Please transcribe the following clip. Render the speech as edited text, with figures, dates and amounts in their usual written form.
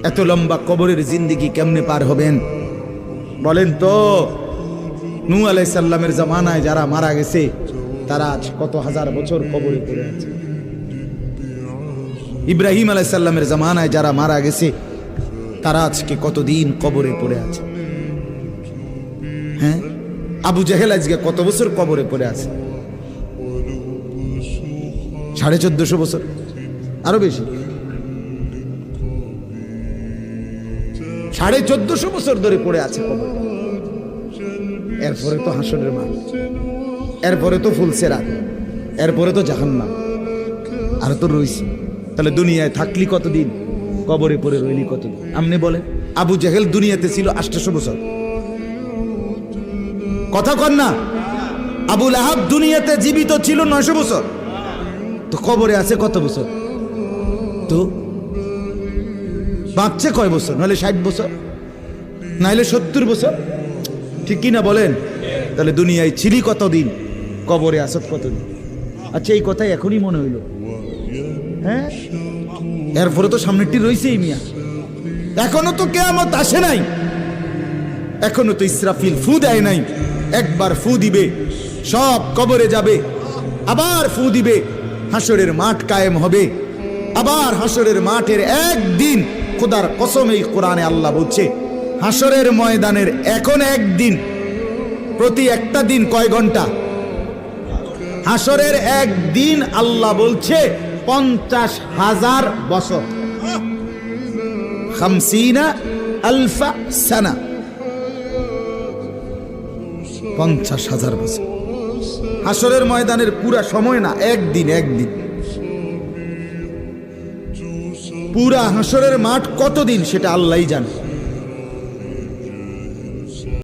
এত লম্বা কবরের জিন্দেগি কেমনে পার হবেন বলেন তো? নূহ আলাইহিস সালামের জামানায় যারা মারা গেছে তারা আজ কত হাজার বছর কবরে পড়ে আছে। ইব্রাহিম আলাইহিস সালামের জামানায় যারা মারা গেছে তারা আজকে কতদিন কবরে পড়ে আছে। হ্যাঁ, আবু জেহেল আজকে কত বছর কবরে পড়ে আছে? 1450 বছর, আরো বেশি, 1450 বছর ধরে পড়ে আছে কবরে। এরপরে তো হাসরের মাঠ, এরপরে তো ফুলসেরাত, এরপরে তো জাহান্নাম, আর তো রইছি। তাহলে দুনিয়ায় থাকলি কতদিন, কবরে পড়ে রইলি কতদিন? আপনি বলেন। আবু জেহেল দুনিয়াতে ছিল 800 বছর, কথা কন না? আবু লাহাব দুনিয়াতে জীবিত ছিল 900 বছর, তো কবরে আছে কত বছর? তো বাঁচছে কয় বছর? নাহলে 60 বছর, নাহলে 70 বছর, ঠিক কিনা বলেন? তাহলে দুনিয়ায় ছিলি কতদিন, কবরে আসত কতদিন? আচ্ছা, এই কথাই এখনই মনে হইল। হ্যাঁ, এরপরে তো সামনেরটি রয়েছেই মিয়া, এখনো তো কিয়ামত আসে নাই, এখনো তো ইসরাফিল ফু দেয় নাই। একবার ফু দিবে, সব কবরে যাবে, আবার ফু দিবে, হাসরের মাঠ কায়েম হবে। আবার হাসরের মাঠের একদিন, খোদার কসম এই কোরআনে আল্লাহ বলছে, হাসরের ময়দানের এখন একদিন, প্রতি একটা দিন কয় ঘন্টা? হাসরের একদিন আল্লাহ বলছে 50,000 বছর, 50,000 সানা, 50,000 বছর। হাসরের ময়দানের পুরা সময় না, একদিন, একদিন। পুরা হাসরের মাঠ কতদিন সেটা আল্লাহই জানে।